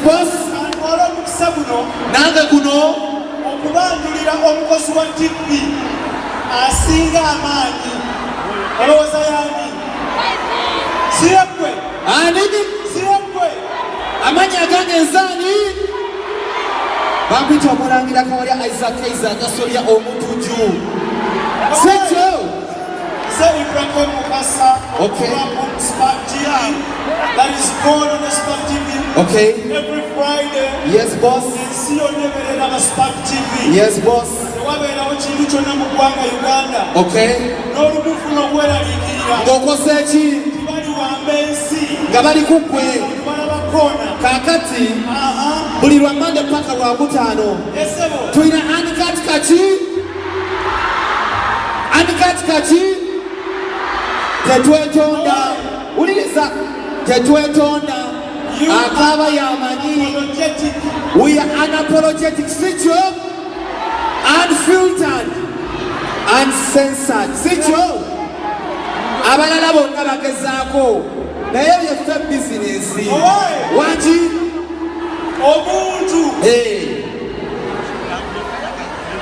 boss. Nange kuno okubanjulira omukozi wa TV asinga amaanyi olowooza yani sirekwe amaanyi agange ensaani bampita omulangira kawalya Kayz agasolya omutuju sekyo Ibra Smart TV that is called on the Smart TV every Friday. Yes boss. See on the Smart TV. Yes boss. Uganda. Ngokoseki nga bali kukwe kakati buli lwa Monday paka lwakutaano tulina andikatikati tetwetonda uliriza tetwetonda Akaaba yamanyi we are unapologetic sityo unfiltered uncensored sityo abalala bonna bagezaako naye byeffe bizinesi wangi omuntu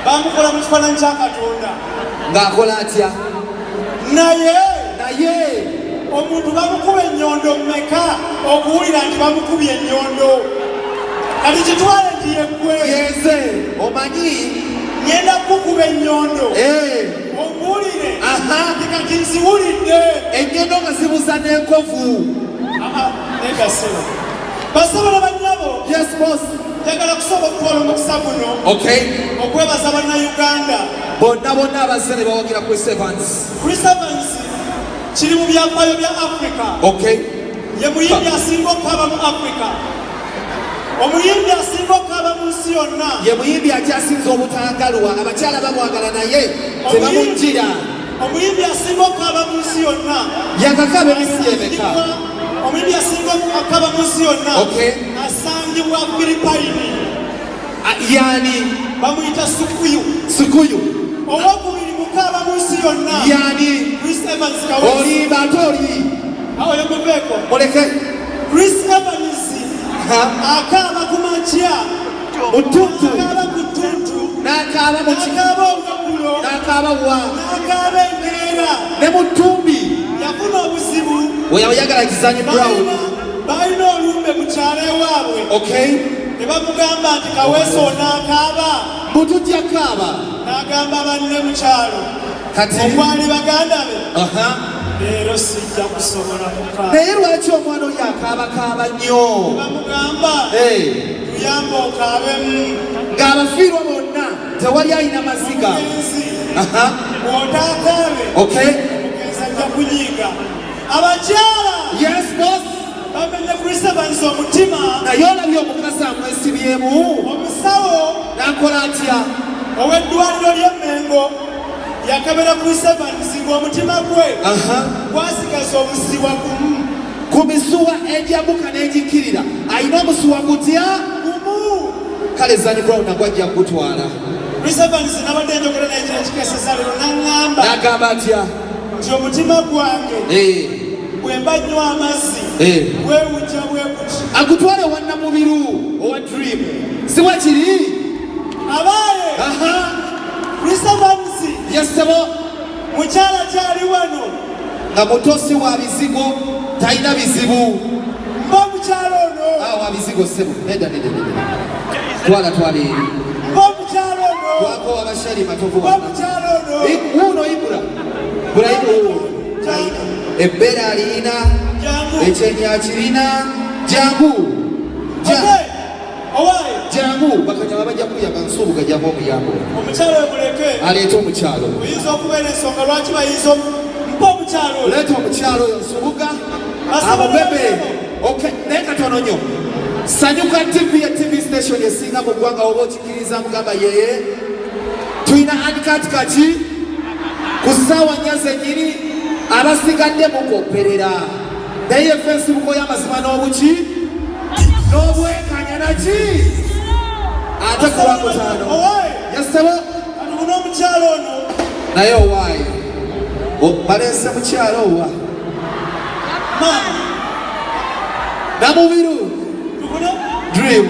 bamukola mu kifaananyi kya Katonda ng'akola atya naye omuntu bamukuba ennyondo mmeka okuwulira nti bamukubye ennyondo kati kitwale nti yeggwe yeze omanyi ngenda kukuba ennyondo omuwulire kati nziwulidde ennyondo nga zibuza n'enkovu negaseba basabala banyabo yes boss njagala kusooka okutwala omukisa guno okwebaza bannayuganda bonna abazze ne bawagira Chris Evans kiri mu byafaayo bya Africa ye muyimbi asinga okukaaba mu Africa omuyimbi asinga okukaaba mu nsi yonna ye muyimbi akyasinza obutangaluwa abakyala bamwagala naye tebamunjira omuyimbi asinga okukaaba mu nsi yonna yakakaaba emisi emeka omuyimbi asinga okukaaba mu nsi yonna asangibwa Filipayini yani bamuyita Sukuyu owokubiri mukaaba mu nsi yonna yani Chris Evans olimba ate oli awo yamuveeko muleke Chris Evans akaaba ku makya mutuntu akaaba ku ttuntu n'akaaba mu n'akaaba olweggulo n'akaaba wa n'akaaba enkeera ne mu ttumbi yafuna obuzibu oyagala kizanyi brown balina olumbe mu kyalo ewaabwe ne bamugamba nti kaweesa onaakaaba mutujja kaaba n'agamba banne mu kyalo okwali baganda be leero sijja kusobola kukaaba naye lwaki omwana oyo akaabakaaba nnyo bamugamba tuyamba okaabemu ng'abafiirwa bonna tewali ayina maziga bw'otaakaabe omugenzi ajja kunyiiga abakyala yes boss bamenye Chris Evans omutima naye olabye omukazi amwesibyemu omusawo n'akola atya ow'eddwaliro ly'Emmengo yakabera Chris Evans ng'omutima gwe gwasigaza omusiwa gumu ku misuwa egyabuka n'egikkirira ayina omusuwa gutya gumu kale zani brown nagwo ajja kugutwala Chris Evans nabadde njogera naye kino kikeseza lero n'agamba atya nti omutima gwange bwe mba nnywa amazzi bwewujja bwekuti agutwale wannamubiru owa dream si wakiri abaaye Chris Evans yesebo mukyala kyali wano nga mutosi wa bizigo talina bizibu mba mukyala ono wa bizigo sebo twala eri mba mukyala ono twako abashali matovu mba mukyala ono uno Ibra ebbeera alina ekyenyi akirina jangu jangu bakanyama bajja kuyamba nsuubu gajjamu omuyambo omukyalo omuleke aleeta omukyalo oyinza okubeera ensonga lwaki bayinza mpa omukyalo leeta omukyalo oyo nsubuga amubebe naye katono nnyo sanyuka TV ya TV station esinga mu ggwanga oba okikiriza mugamba yeye tulina andikatikati ku ssaawa nnya zennyini abasigadde mukopperera naye Facebook y'amazima n'obuki n'obwekanya naki ate ku lwakutaano yasebo atubuna omukyalo ono naye owaayi baleese mukyalo owa maama namubiru Dream.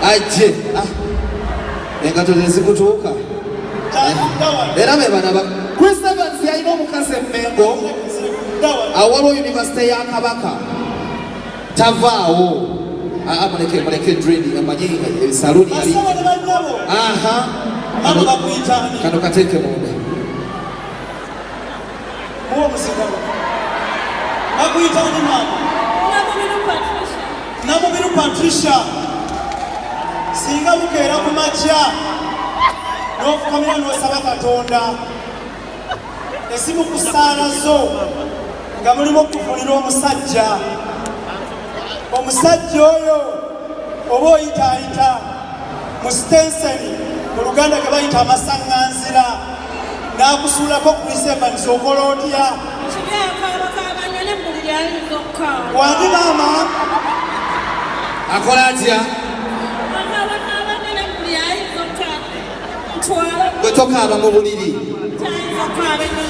Ajje. Engato zikutuuka. Era be bana ba Chris Evans yalina omukazi Mmengo awaliwo University ya Kabaka tavaawo muleke dread amanyi saluni yali kano kateeke munda Namubiru Patricia singa bukeera ku makya n'ofukamira n'osaba Katonda esimu ku ssaala zo nga mulimu okuvulira omusajja oyo oba oyitaayita mu Stenseni mu Luganda ge bayita amasaŋŋanzira n'akusuulako ku Evans okola otya wandi maama akola atya bwe tokaaba mu buliri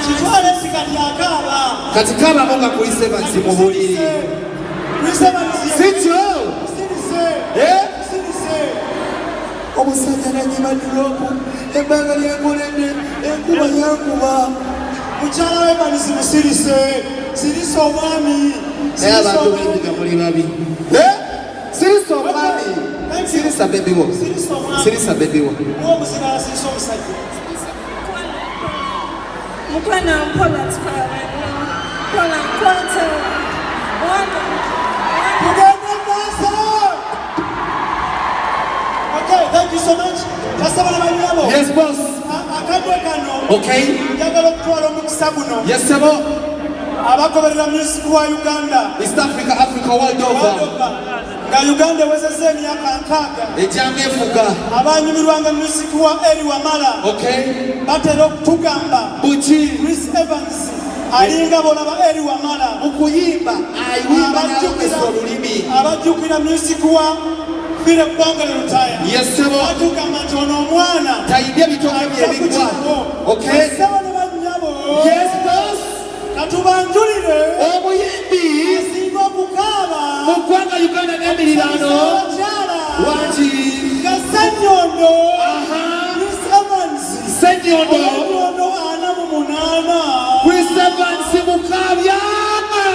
kitwale si kati akaaba kati kaabamu nga Chris Evans mu buliri sikyo omusajja nanyima dulopu ebbanga lyengoledde enkuba yankuba mukyala we Evans musirise sirisa omwami naye abantu bengi nga muli babi sirisa omwami sirisa bebiwo sirisa bebiwo omuzigala sirisa omusajja mukwana mpola tukala mpola nkwata wana okay, thank you so much. Yes, boss. Okay. Yes, sir. Abagoberera music wa Uganda. East Africa, Africa, world over. Nga Uganda wezeze emyaka nkaaga. Ejyangefuga. Abanyumirwanga music wa Eri Wamala. Okay. Batera okutugamba. Buki. Chris Evans. Alinga bona ba Eri Wamala. Okuyimba ayimba n'ayogesa olulimi. Abajjukira music wa Ibra Bafunidde. Yes, sir. Batugamba nti ono omwana. Tayibye bitoke bye bigwa. Okay. Yes, boss. Katubanjulire omuyimbi asinga okukaaba mu ggwanga Uganda n'emiriraano wangi Ssenyondo Chris Evans Ssenyondo 48 Chris Evans mukabyama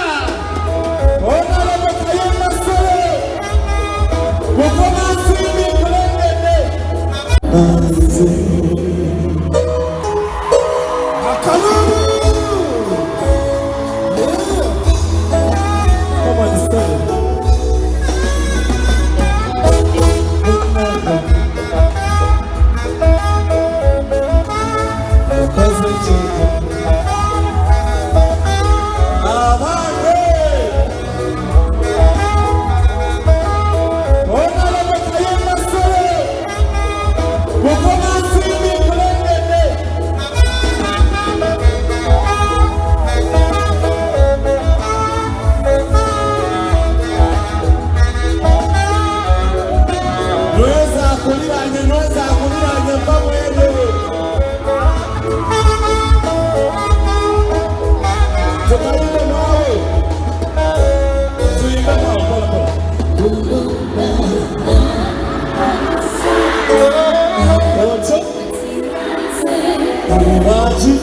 Magic.